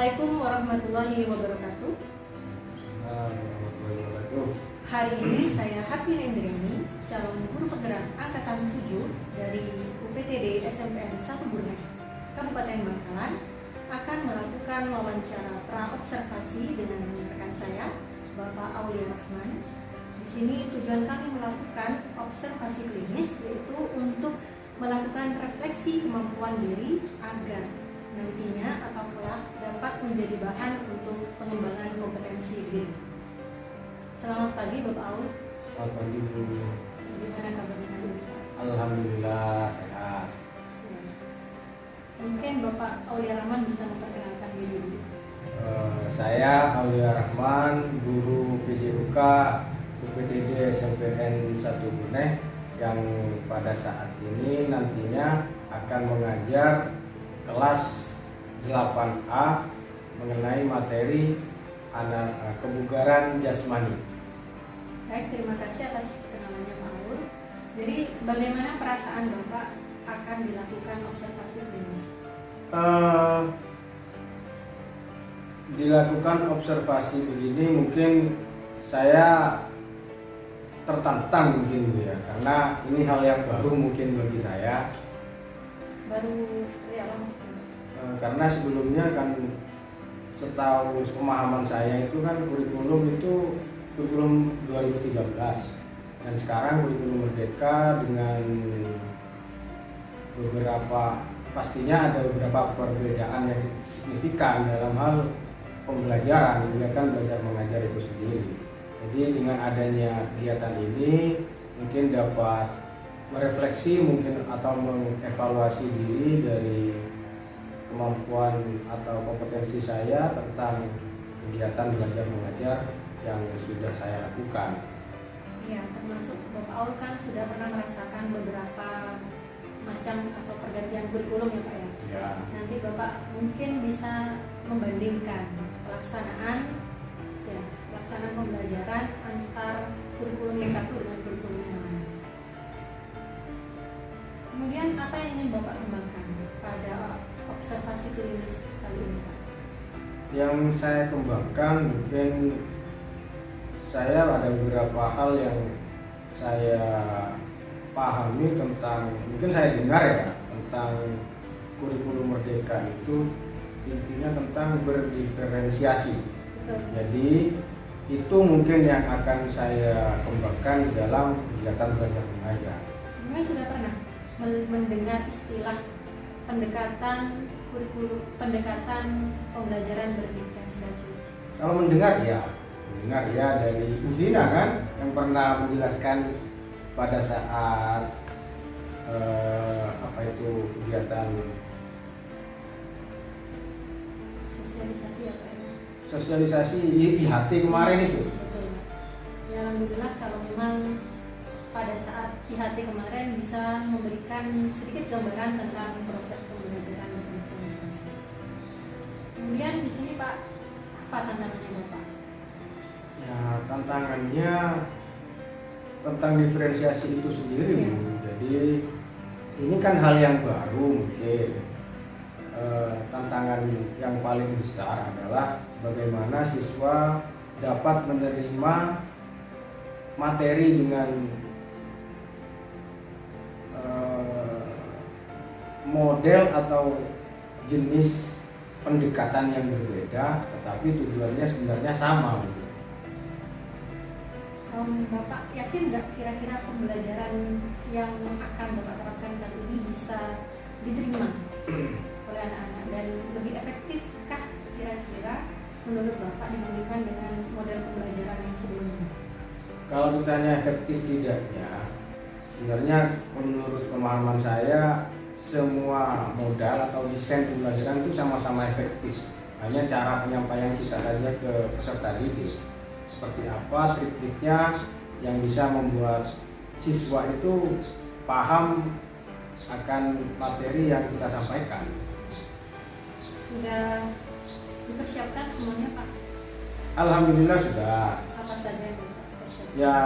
Assalamualaikum warahmatullahi wabarakatuh. Hari ini saya Hafin Endriani, calon guru penggerak angkatan 7 dari UPTD SMPN 1 Burneh, Kabupaten Bangkalan, akan melakukan wawancara praobservasi dengan rekan saya, Bapak Aulia Rahman. Di sini tujuan kami melakukan observasi klinis yaitu untuk melakukan refleksi kemampuan diri agar nantinya atau kelak dapat menjadi bahan untuk pengembangan kompetensi diri. Selamat pagi Bapak Aul. Selamat pagi Bu. Bagaimana kabarnya hari ini Pak? Alhamdulillah sehat. Ya. Mungkin Bapak Aulia Rahman bisa memperkenalkan diri dulu. Saya Aulia Rahman, guru PJUK UPTD SMPN 1 Burneh yang pada saat ini nantinya akan mengajar kelas 8A mengenai materi anak kebugaran jasmani. Baik, terima kasih atas perkenalannya Pak Aul. Jadi bagaimana perasaan Bapak akan dilakukan observasi klinis? Dilakukan observasi begini mungkin saya tertantang mungkin Bu ya, karena ini hal yang baru mungkin bagi saya. Baru seperti apa maksudnya? Karena sebelumnya kan setahu pemahaman saya itu kan kurikulum 2013 dan sekarang kurikulum Merdeka dengan beberapa, pastinya ada beberapa perbedaan yang signifikan dalam hal pembelajaran, kegiatan belajar mengajar itu sendiri. Jadi dengan adanya kegiatan ini mungkin dapat merefleksi mungkin atau mengevaluasi diri dari kemampuan atau kompetensi saya tentang kegiatan belajar mengajar yang sudah saya lakukan. Ya, termasuk Bapak Aul kan sudah pernah merasakan beberapa macam atau pergantian kurikulum ya Pak ya. Ya. Nanti Bapak mungkin bisa membandingkan pelaksanaan pembelajaran antar kurikulum yang satu dengan kurikulum yang lain. Kemudian apa yang ingin Bapak kembangkan pada observasi klinis kali ini Pak? Yang saya kembangkan mungkin saya ada beberapa hal yang saya pahami tentang, mungkin saya dengar ya, tentang kurikulum Merdeka itu intinya tentang berdiferensiasi. Betul. Jadi itu mungkin yang akan saya kembangkan dalam kegiatan belajar mengajar. Sebenarnya sudah pernah mendengar istilah pendekatan kurikulum, pendekatan pembelajaran berdiferensiasi? Kalau mendengar ya dari Bu Vina kan yang pernah menjelaskan pada saat kegiatan Sosialisasi ya Pak ya? Sosialisasi IHT kemarin itu. Betul. Ya, alhamdulillah kalau memang pada saat IHT kemarin bisa memberikan sedikit gambaran tentang proses pembelajaran berdiferensiasi. Kemudian di sini Pak, apa tantangannya Bapak? Ya, tantangannya tentang diferensiasi itu sendiri Ya. Bu. Jadi ini kan hal yang baru mungkin. Tantangan yang paling besar adalah bagaimana siswa dapat menerima materi dengan model atau jenis pendekatan yang berbeda, tetapi tujuannya sebenarnya sama. Bapak yakin nggak kira-kira pembelajaran yang akan Bapak terapkan kali ini bisa diterima oleh anak-anak dan lebih efektifkah kira-kira menurut Bapak dibandingkan dengan model pembelajaran yang sebelumnya? Kalau ditanya efektif tidaknya, sebenarnya menurut pemahaman saya semua modal atau desain pembelajaran itu sama-sama efektif. Hanya cara penyampaian kita saja ke peserta didik. Seperti apa trik-triknya yang bisa membuat siswa itu paham akan materi yang kita sampaikan. Sudah dipersiapkan semuanya Pak? Alhamdulillah sudah. Apa saja yang Bapak persiapkan? Ya,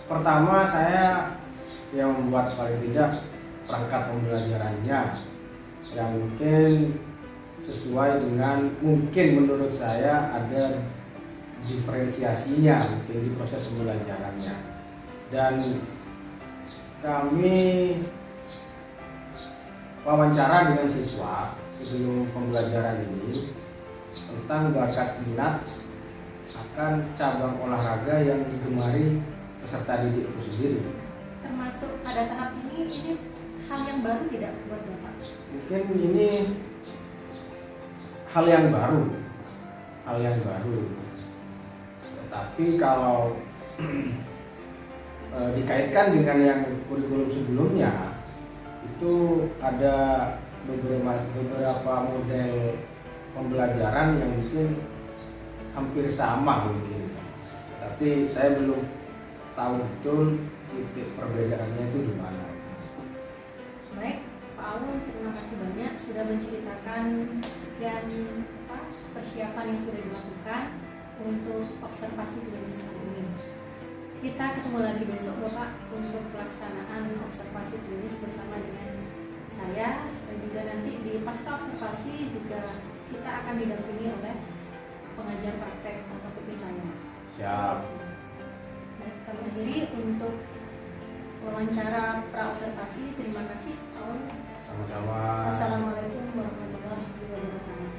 pertama saya yang membuat paling tidak perangkat pembelajarannya yang mungkin sesuai dengan, mungkin menurut saya ada diferensiasinya mungkin di proses pembelajarannya. Dan kami wawancara dengan siswa sebelum pembelajaran ini tentang bakat minat akan cabang olahraga yang digemari peserta didik itu sendiri. Termasuk pada tahap ini hal yang baru tidak buat Bapak? Mungkin ini hal yang baru. Tetapi kalau dikaitkan dengan yang kurikulum sebelumnya, itu ada beberapa model pembelajaran yang mungkin hampir sama mungkin. Tapi saya belum tahu betul titik perbedaannya itu di mana. Baik, Pak Aul, terima kasih banyak sudah menceritakan sekian persiapan yang sudah dilakukan untuk observasi klinis kali ini. Kita ketemu lagi besok Bapak untuk pelaksanaan observasi klinis bersama dengan saya, dan juga nanti di pasca observasi juga kita akan didampingi oleh pengajar praktek atau PP saya. Siap. Baik, kami akhiri untuk wawancara pra-observasi. Terima kasih Pak Aul. Sama-sama. Assalamualaikum warahmatullahi wabarakatuh.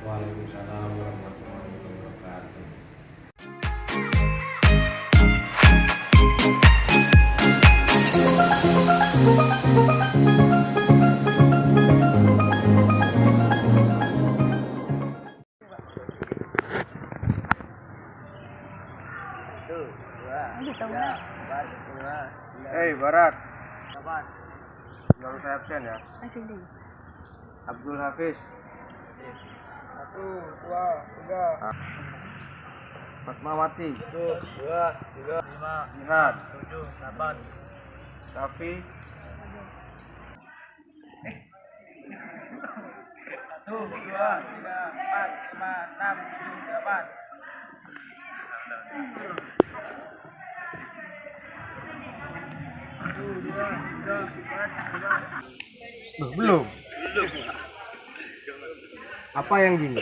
Waalaikumsalam warahmatullahi wabarakatuh. Hei Barat, jangan saya absen ya. Abdul Hafiz. 1, 2, 3. Fatmawati. 1, 2, 3, 5, Jihad. 7, 8. Safi. 1, 2, 3, 4, 5, 6, 7, 8. Belum. Apa yang gini?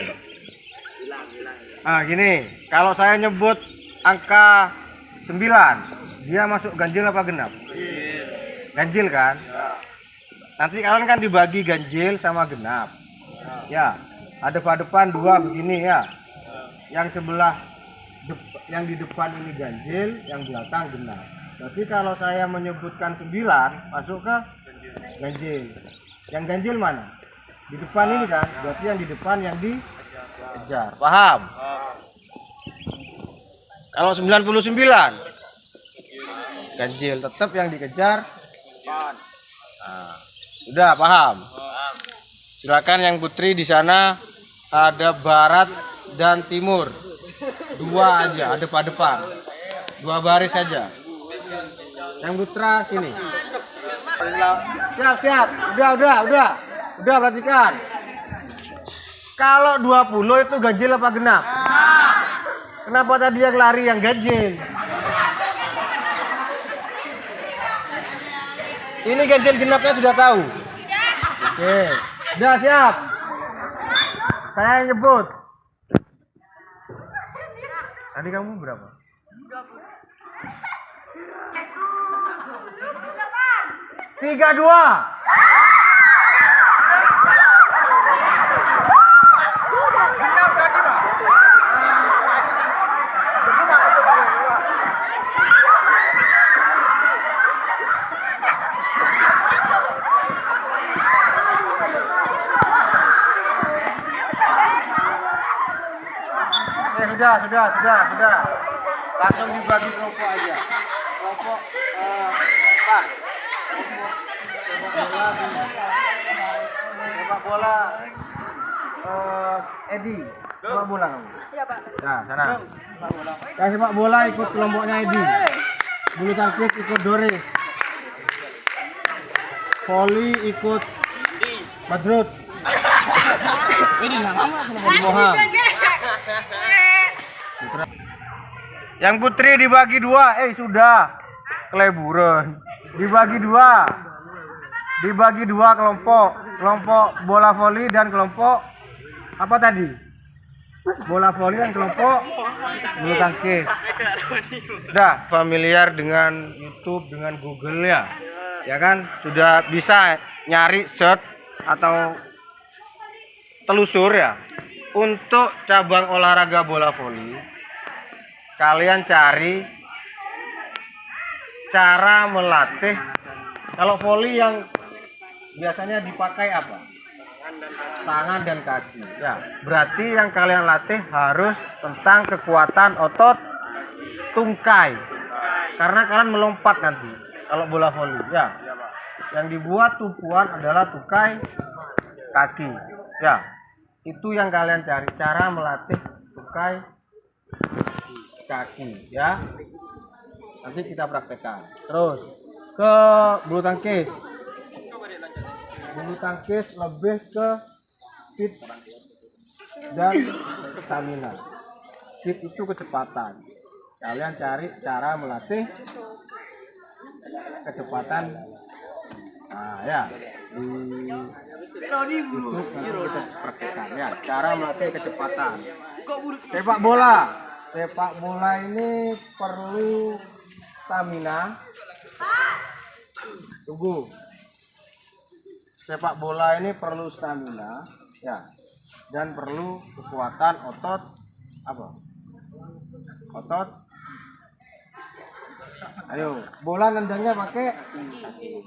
Gini, kalau saya nyebut angka 9, dia masuk ganjil apa genap? Ganjil kan? Nanti kalian kan dibagi ganjil sama genap. Ya, ada depan 2 begini ya. Yang sebelah yang di depan ini ganjil, yang belakang genap. Berarti kalau saya menyebutkan 9 masuk ke ganjil. Yang ganjil mana? Di depan ini kan? Berarti yang di depan yang dikejar. Paham? Kalau 99 ganjil, tetap yang dikejar. Nah, sudah paham? Silakan yang putri di sana, ada barat dan timur. 2 aja, ada depan. 2 baris saja. Yang putra sini. Siap. Udah perhatikan. Kalau 20 itu ganjil apa genap? Kenapa tadi yang lari yang ganjil? Ini ganjil genapnya sudah tahu. Oke. Sudah siap. Saya nyebut. Tadi kamu berapa? 32. Sudah. Langsung dibagi kelompok aja. Kelompok sepak bola Edi. Sepak bola kamu? Iya, Pak. Nah, sana. Yang sepak bola ikut kelompoknya Edi. Bulu tangkis ikut Doris. Voli ikut Badrut. Ini Moha. Yang putri dibagi 2. Sudah keleburan. Dibagi 2 kelompok bola voli dan kelompok Apa tadi? Bola voli dan kelompok bulu tangkis. Sudah familiar dengan YouTube, dengan Google ya? Ya kan? Sudah bisa nyari search atau telusur ya? Untuk cabang olahraga bola voli, kalian cari cara melatih. Kalau voli yang biasanya dipakai apa? Tangan dan kaki. Ya, berarti yang kalian latih harus tentang kekuatan otot tungkai. Karena kalian melompat nanti kalau bola voli. Ya. Yang dibuat tumpuan adalah tungkai kaki. Ya. Itu yang kalian cari, cara melatih tungkai kaki, ya. Nanti kita praktekkan. Terus ke bulu tangkis. Bulu tangkis lebih ke speed dan stamina. Speed itu kecepatan. Kalian cari cara melatih kecepatan. Nah, ya. Di YouTube kita praktekkan ya, cara melatih kecepatan. Sepak bola. Sepak bola ini perlu stamina. Tunggu. Sepak bola ini perlu stamina, ya, dan perlu kekuatan otot apa? Otot. Ayo, bola nendangnya pakai.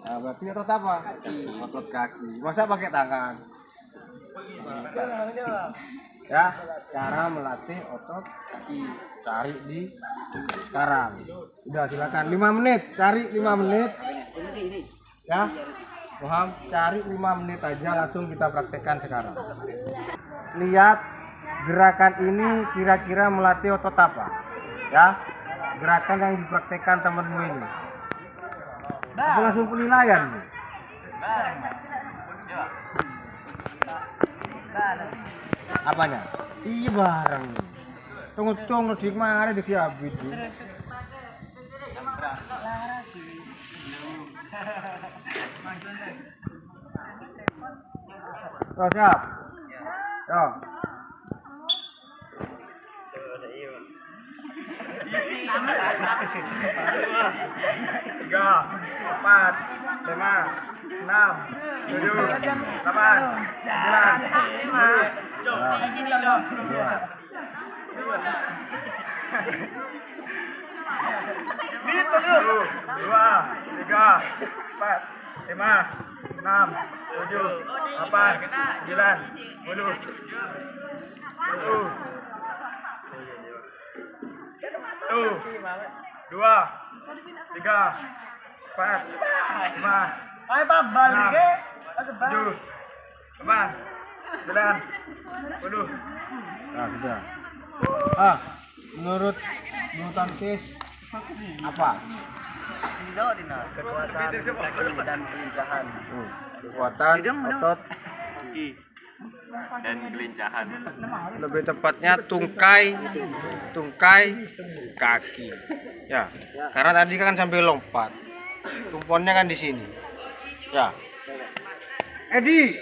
Nah, berarti otot apa? Otot kaki. Masa pakai tangan? Ya, cara melatih otot kaki. Cari di sekarang. Udah silakan 5 menit, cari 5 menit. Ya. Paham? Cari 5 menit aja, langsung kita praktekkan sekarang. Lihat gerakan ini kira-kira melatih otot apa? Ya. Gerakan yang dipraktekkan temanmu ini. Aku langsung penilaian nih. Apanya? Iya bareng. Tunggu di mana di habis. Oh, siap. Yo. 10. Nah, sudah. Menurut bulu tangkis apa? Kekuatan kaki dan kelincahan. Kekuatan otot Dan kelincahan. lebih tepatnya tungkai kaki. Ya, karena tadi kan sambil lompat. Tumpuannya kan di sini. Ya. Edi.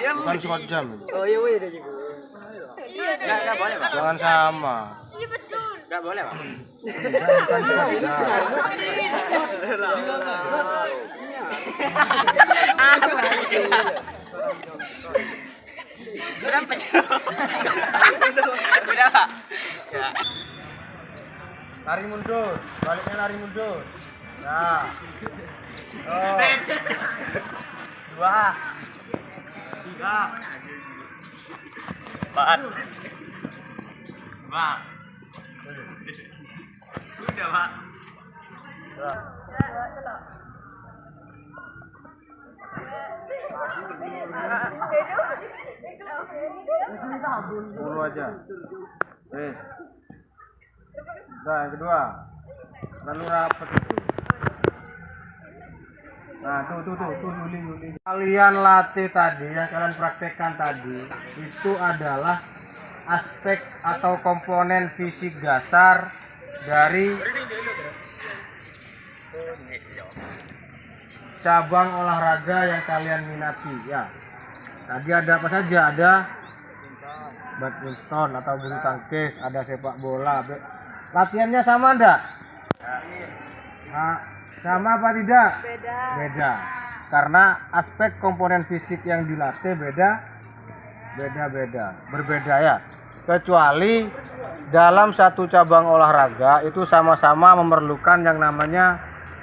Bukan sekejam. Oh iya wih udah juga. Enggak boleh, Pak. Jangan sama. Iya betul. Enggak boleh, Pak. Bukan sekejam. Berapa jauh? Berapa? Ya. Lari mundur, baliknya lari mundur. Nah. Oh. 2 3 Pak. Pak. Udah, Pak. Dulu aja. Nah, yang kedua. Lalu rapat itu. Nah, tuh Yuli. Kalian latih tadi, yang kalian praktekkan tadi, itu adalah aspek atau komponen fisik dasar dari cabang olahraga yang kalian minati ya. Tadi ada apa saja? Ada badminton atau bulu tangkis, ada sepak bola. Latihannya sama enggak? Nah, sama apa tidak? Beda. Karena aspek komponen fisik yang dilatih berbeda ya. Kecuali dalam satu cabang olahraga itu sama-sama memerlukan yang namanya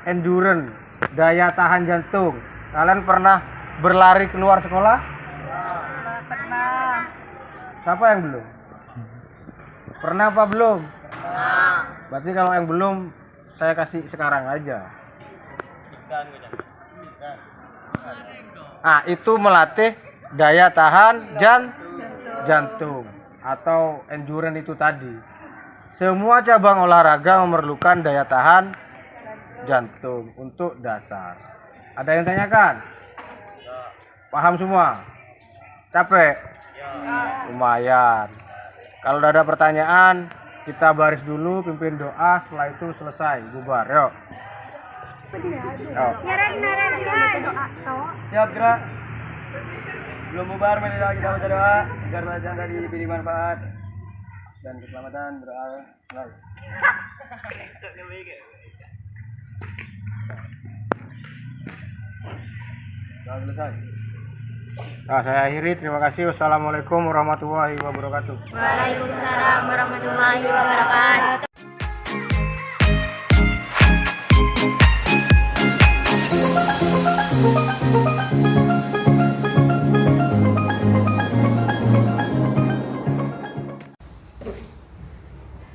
endurance, daya tahan jantung. Kalian pernah berlari keluar sekolah? Pernah. Siapa yang belum? Pernah apa belum? Berarti kalau yang belum, saya kasih sekarang aja. Ah, itu melatih daya tahan jantung atau endurance itu tadi. Semua cabang olahraga memerlukan daya tahan jantung untuk dasar. Ada yang tanyakan? Paham semua? Capek? Lumayan. Kalau udah ada pertanyaan, kita baris dulu, pimpin doa, setelah itu selesai, bubar. Yuk. Siap gerak. Belum bubar, mari kita baca doa agar belajar tadi diberi manfaat dan keselamatan. Berdoa. Mulai. Sudah selesai. Nah, saya akhiri. Terima kasih. Wassalamualaikum warahmatullahi wabarakatuh. Waalaikumsalam warahmatullahi wabarakatuh.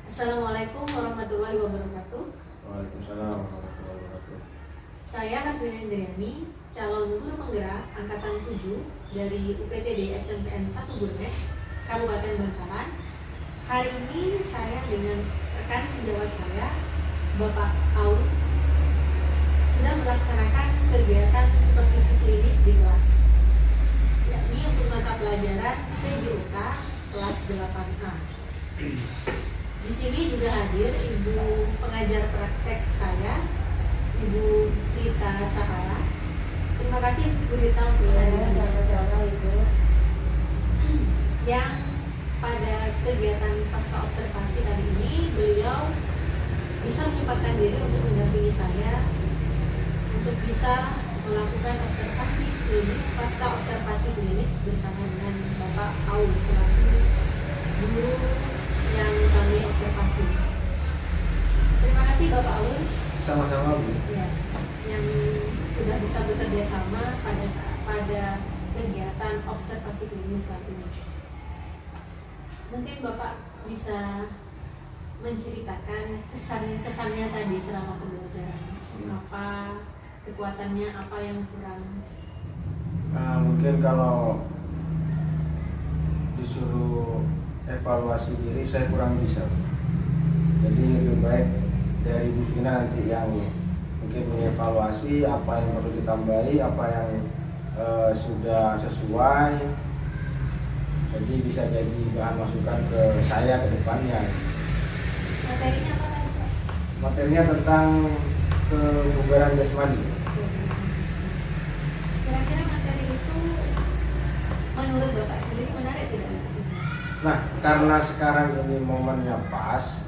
Assalamualaikum warahmatullahi wabarakatuh. Waalaikumsalam warahmatullahi wabarakatuh. Saya Hafina Indriani, calon guru penggerak angkatan 7 dari UPTD SMPN 1 Burnet, Kabupaten Bangkalan. Hari ini saya dengan rekan sejawat saya, Bapak Aul, sedang melaksanakan kegiatan supervisi klinis di kelas, yakni untuk mata pelajaran PJOK kelas 8A. Di sini juga hadir Ibu pengajar praktek saya, Ibu Rita Sahara. Terima kasih Bu Rita untuk hadir. Yang pada kegiatan pasca observasi kali ini beliau bisa menyempatkan diri untuk mendampingi saya untuk bisa melakukan observasi klinis, pasca observasi klinis bersama dengan Bapak Aul selaku guru yang kami observasi. Terima kasih Bapak Aul. Sama-sama, Bu. Ya, yang sudah bisa bekerja sama pada kegiatan observasi klinis kali ini. Mungkin Bapak bisa menceritakan kesannya tadi selama pembelajaran. Apa kekuatannya, apa yang kurang? Nah, mungkin kalau disuruh evaluasi diri saya kurang bisa. Jadi lebih baik dari Bu Vina nanti yang mungkin mengevaluasi apa yang perlu ditambahi, apa yang sudah sesuai. Jadi bisa jadi bahan masukan ke saya ke depannya. Materinya apa lagi, Pak? Materinya tentang kebugaran jasmani. Kira-kira materi itu menurut Bapak sendiri menarik tidak? Nah, karena sekarang ini momennya pas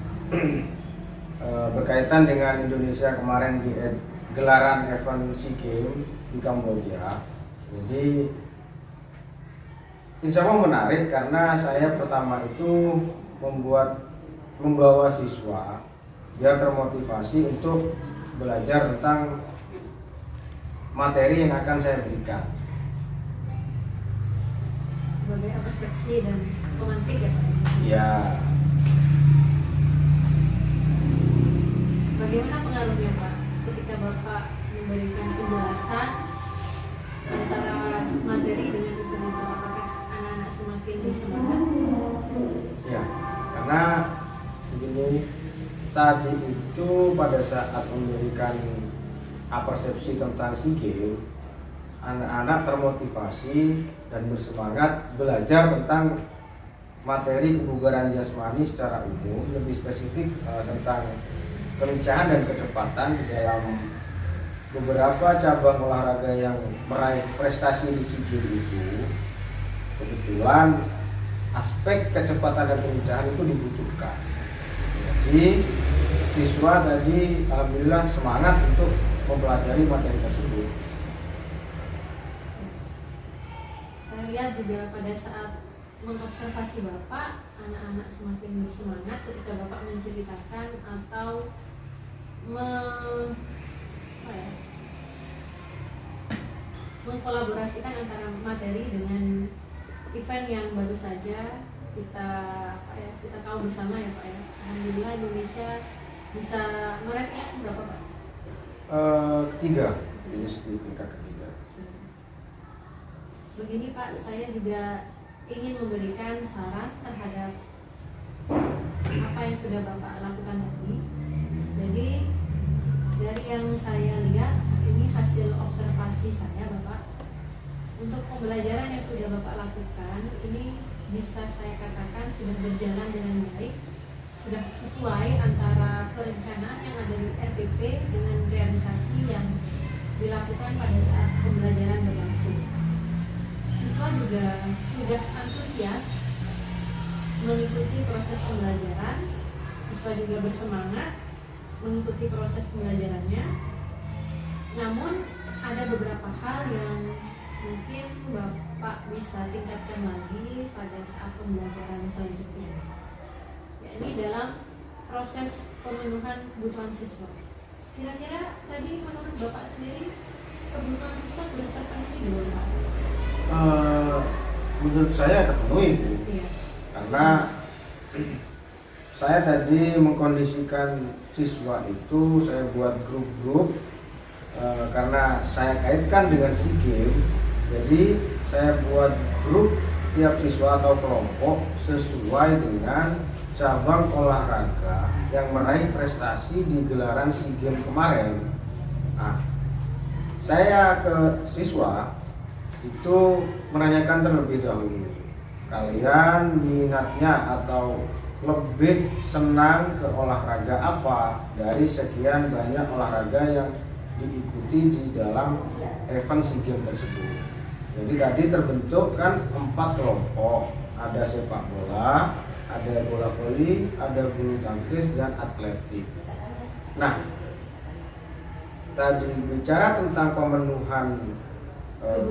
berkaitan dengan Indonesia kemarin di gelaran event SEA Games di Kamboja. Jadi insya Allah menarik karena saya pertama itu membawa siswa biar termotivasi untuk belajar tentang materi yang akan saya berikan. berbagai persepsi dan pemantik ya Pak? Ya, Bagaimana pengaruhnya Pak ketika Bapak memberikan penjelasan antara materi dengan hukum itu? Apakah anak-anak semakin semangat? ya, karena begini, tadi itu pada saat memberikan persepsi tentang SEA Games, anak-anak termotivasi dan bersemangat belajar tentang materi kebugaran jasmani secara umum, lebih spesifik tentang kelincahan dan kecepatan di dalam beberapa cabang olahraga yang meraih prestasi di SEA Games itu. Kebetulan aspek kecepatan dan kelincahan itu dibutuhkan. Jadi siswa tadi alhamdulillah semangat untuk mempelajari materi tersebut. Saya lihat juga pada saat mengobservasi Bapak, anak-anak semakin bersemangat ketika Bapak menceritakan atau mengkolaborasikan antara materi dengan event yang baru saja kita tahu bersama ya Pak ya. Alhamdulillah Indonesia bisa meraih berapa Pak? Ketiga, ini di tingkat ketiga. Begini Pak, saya juga ingin memberikan saran terhadap apa yang sudah Bapak lakukan tadi. Jadi dari yang saya lihat ini hasil observasi saya Bapak. Untuk pembelajaran yang sudah Bapak lakukan ini bisa saya katakan sudah berjalan dengan baik, sudah sesuai antara perencanaan yang ada di RPP dengan realisasi yang dilakukan pada saat pembelajaran berlangsung. Siswa juga sudah antusias mengikuti proses pembelajaran, siswa juga bersemangat mengikuti proses pembelajarannya. Namun ada beberapa hal yang mungkin Bapak bisa tingkatkan lagi pada saat pembelajaran selanjutnya, yakni dalam proses pemenuhan kebutuhan siswa. Kira-kira tadi menurut Bapak sendiri kebutuhan siswa sudah terpenuhi belum Pak? Menurut saya terpenuhi Bu. Iya. Karena saya tadi mengkondisikan siswa itu, saya buat grup-grup karena saya kaitkan dengan SEA Games. Jadi saya buat grup tiap siswa atau kelompok sesuai dengan cabang olahraga yang meraih prestasi di gelaran SEA Games kemarin. Nah, saya ke siswa itu menanyakan terlebih dahulu, kalian minatnya atau lebih senang ke olahraga apa dari sekian banyak olahraga yang diikuti di dalam event SEA Games tersebut. Jadi tadi terbentuk kan 4 kelompok, ada sepak bola, ada bola voli, ada bulu tangkis dan atletik. Nah, tadi bicara tentang pemenuhan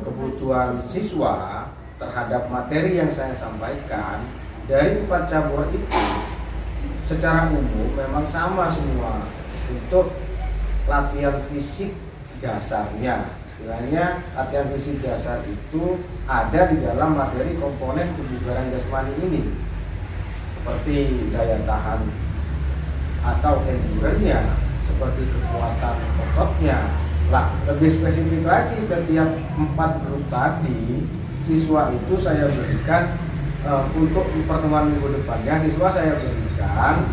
kebutuhan siswa terhadap materi yang saya sampaikan, dari 4 cabur itu secara umum memang sama semua untuk latihan fisik dasarnya. Istilahnya latihan fisik dasar itu ada di dalam materi komponen kebugaran jasmani ini, seperti daya tahan atau endurance-nya, seperti kekuatan ototnya. Lah, lebih spesifik lagi ke tiap 4 grup tadi, siswa itu saya berikan untuk pertemuan minggu depannya, siswa saya berikan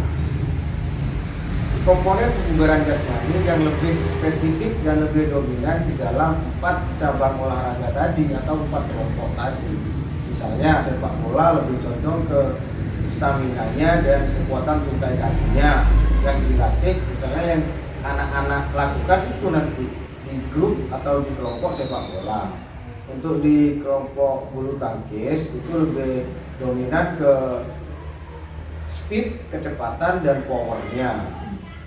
komponen kebugaran jasmani yang lebih spesifik dan lebih dominan di dalam 4 cabang olahraga tadi atau 4 kelompok tadi. Misalnya sepak bola lebih condong ke staminanya dan kekuatan tungkai kakinya yang dilatih, misalnya yang anak-anak lakukan itu nanti di grup atau di kelompok sepak bola. Untuk di kelompok bulu tangkis itu lebih dominan ke speed, kecepatan dan powernya.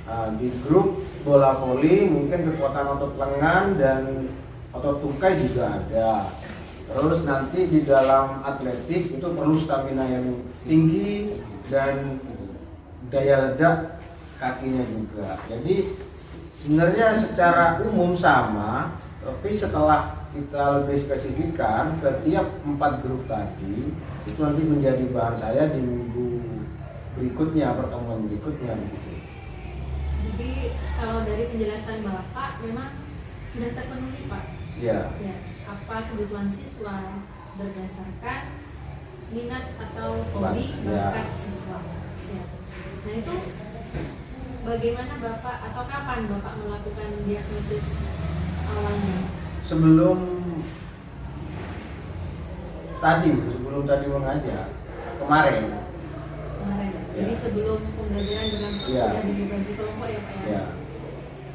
Nah, di grup bola voli mungkin kekuatan otot lengan dan otot tungkai juga ada. Terus nanti di dalam atletik itu perlu stamina yang tinggi dan daya ledak kakinya juga. Jadi sebenarnya secara umum sama, tapi setelah kita lebih spesifikkan ke tiap 4 grup tadi, itu nanti menjadi bahan saya di minggu berikutnya, pertemuan berikutnya begitu. Jadi kalau dari penjelasan Bapak memang sudah terpenuhi Pak. Ya. Ya, apa kebutuhan siswa berdasarkan minat atau hobi Ya. bakat siswa. Ya. Nah itu bagaimana Bapak atau kapan Bapak melakukan diagnosis awalnya? Sebelum tadi mengajar kemarin. Kemarin. Ya. Jadi sebelum pembelajaran berlangsung Ya. sudah dibagi kelompok ya Pak ya? Ya.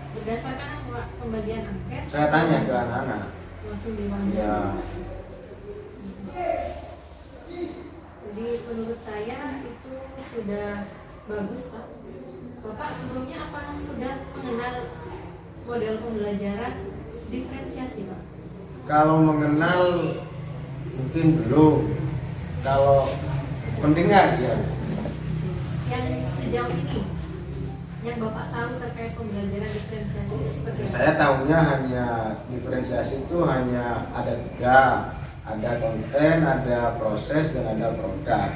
Berdasarkan apa pembagian angket? Saya tanya ke anak-anak. Langsung diwawancara. Ya. Jadi menurut saya itu sudah bagus Pak. Bapak sebelumnya apa sudah mengenal model pembelajaran diferensiasi Pak? Kalau mengenal mungkin belum. Kalau mendengar ya. Yang sejauh ini yang Bapak tahu terkait pembelajaran diferensiasi itu seperti apa? Saya tahunya hanya diferensiasi itu hanya ada 3, ada konten, ada proses, dan ada produk.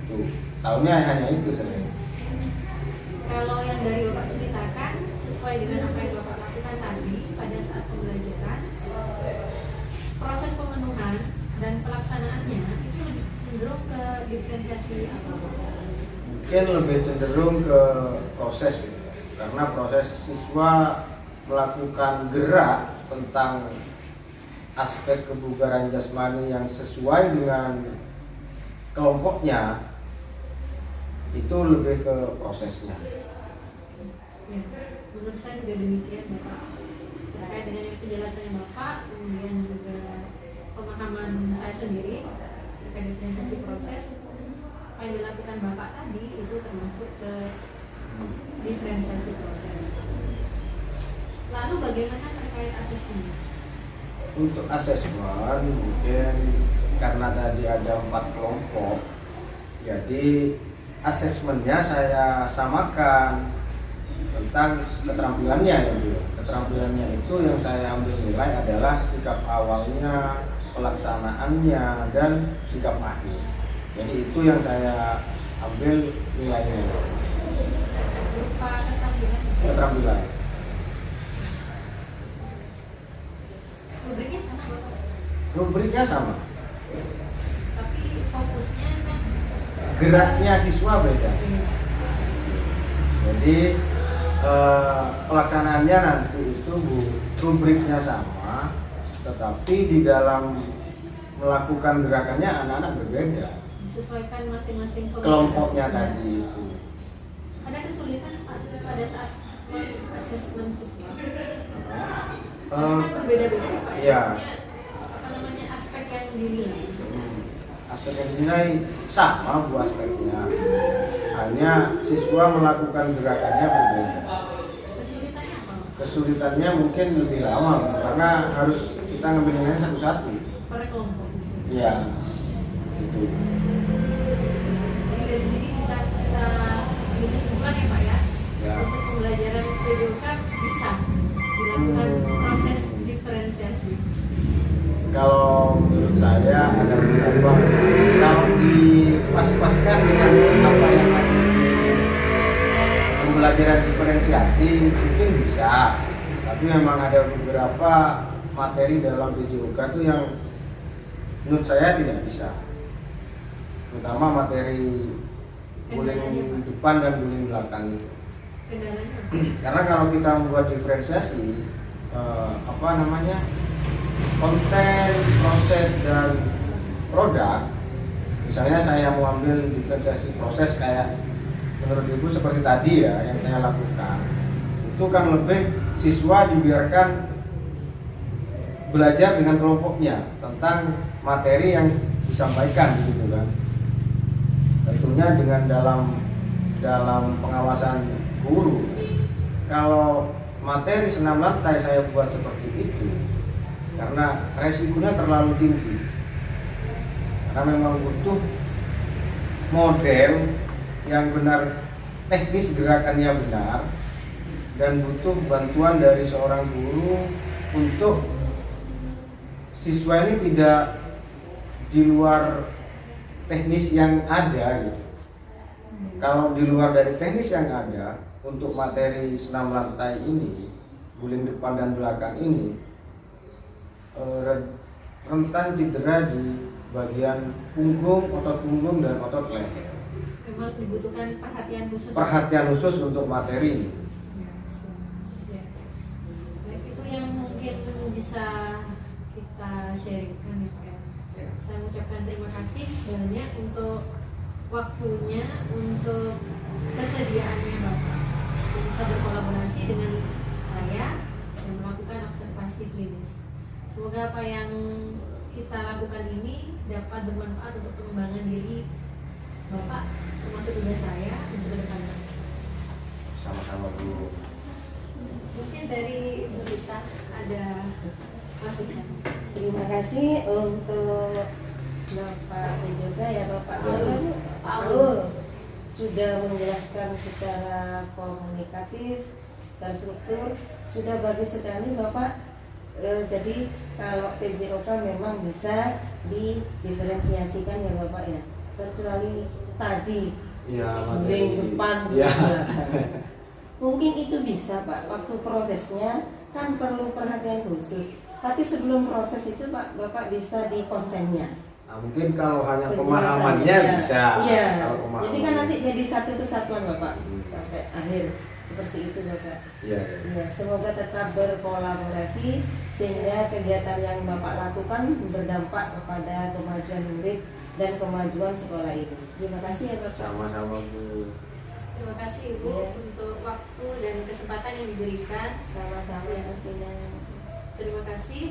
Itu tahunya hanya itu saya. Kalau yang dari Bapak ceritakan sesuai dengan apa yang Bapak lakukan tadi pada saat pembelajaran, proses pemenuhan dan pelaksanaannya itu lebih cenderung ke diferensiasi apa Pak? Mungkin lebih cenderung ke proses gitu. Karena proses siswa melakukan gerak tentang aspek kebugaran jasmani yang sesuai dengan kelompoknya, itu lebih ke prosesnya. Ya, menurut saya juga demikian Bapak. Terkait dengan yang penjelasannya Bapak, kemudian juga pemahaman saya sendiri terkait diferensiasi proses, apa yang dilakukan Bapak tadi itu termasuk ke diferensiasi proses. Lalu bagaimana terkait asesmen? Untuk asesmen mungkin karena tadi ada 4 kelompok, jadi asesmennya saya samakan tentang keterampilannya ya Bu. Keterampilannya itu yang saya ambil nilai adalah sikap awalnya, pelaksanaannya, dan sikap akhir. Jadi itu yang saya ambil nilainya. Berupa keterampilan. Keterampilan. Rubriknya sama Bapak, Rubriknya sama. tapi fokusnya kan Geraknya siswa beda. Jadi pelaksanaannya nanti itu Bu, rubriknya sama, tetapi di dalam melakukan gerakannya anak-anak berbeda. disesuaikan masing-masing Kelompoknya komunitas. tadi itu. Ada kesulitan Pak pada saat asesmen siswa? Kan berbeda-beda ya Pak. Iya. Maksudnya, apa namanya aspek yang dinilai. Aspek yang dinilai sama Bu aspeknya, hanya siswa melakukan gerakannya berbeda. Kesulitannya apa? Kesulitannya mungkin lebih lama Bu, karena harus kita ngambil nilainya satu-satu. Per kelompok. Iya, itu. Jadi dari sini bisa kita ambil kesimpulan ya Pak ya. Ya. Untuk pembelajaran PDOK bisa dilakukan proses diferensiasi. Kalau menurut saya ada beberapa, kalau dipas-paskan dengan apa yang ada di pembelajaran diferensiasi mungkin bisa, tapi memang ada beberapa materi dalam PJOK itu yang menurut saya tidak bisa, terutama materi bullying depan dan bullying belakang itu. Kendalanya apa? Karena kalau kita membuat diferensiasi konten, proses, dan produk, misalnya saya mau ambil diferensiasi proses kayak menurut Ibu seperti tadi ya yang saya lakukan, itu kan lebih siswa dibiarkan belajar dengan kelompoknya tentang materi yang disampaikan gitu kan, tentunya dengan dalam pengawasan guru. Kalau materi senam lantai saya buat seperti itu karena resikonya terlalu tinggi, karena memang butuh model yang benar, teknis gerakannya benar, dan butuh bantuan dari seorang guru untuk siswa ini tidak di luar teknis yang ada gitu. Kalau di luar dari teknis yang ada, untuk materi senam lantai ini, guling depan dan belakang ini, rentan cedera di bagian punggung, otot punggung dan otot leher. Memang dibutuhkan perhatian khusus. Perhatian khusus untuk materi ini. Ya. Baik, itu yang mungkin bisa kita sharingkan ya Pak. Saya mengucapkan terima kasih banyak untuk waktunya, untuk kesediaannya Bapak untuk bisa berkolaborasi dengan saya dan melakukan observasi klinis. Semoga apa yang kita lakukan ini dapat bermanfaat untuk pengembangan diri Bapak, termasuk juga saya untuk ke depannya. Sama-sama dulu. Mungkin dari Ibu Rita ada masukan. Terima kasih untuk Bapak dan juga ya Bapak Paul sudah menjelaskan secara komunikatif dan struktur, sudah bagus sekali Bapak. Jadi kalau PJOK memang bisa didiferensiasikan ya Bapak ya, kecuali tadi Ya, guling depan ya. mungkin itu bisa Pak, waktu prosesnya kan perlu perhatian khusus, tapi sebelum proses itu Pak, Bapak bisa di kontennya. Nah, mungkin kalau hanya Penjelasannya, pemahamannya ya. bisa. Iya. Kalau pemahamannya. Jadi kan nanti jadi satu kesatuan Bapak sampai akhir seperti itu Bapak. Iya, iya. Ya, semoga tetap berkolaborasi sehingga kegiatan yang Bapak lakukan berdampak kepada kemajuan murid dan kemajuan sekolah ini. Terima kasih ya Bapak. Sama-sama Bu. Terima kasih Ibu Ya. untuk waktu dan kesempatan yang diberikan. Sama-sama ya. Terima kasih.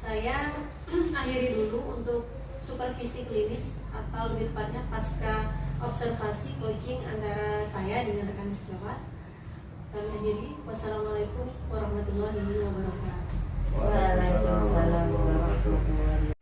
Saya akhiri dulu untuk supervisi klinis atau lebih tepatnya pasca observasi coaching antara saya dengan rekan sejawat. Kami akhiri. Wassalamualaikum warahmatullahi wabarakatuh. Waalaikumsalam warahmatullahi wabarakatuh.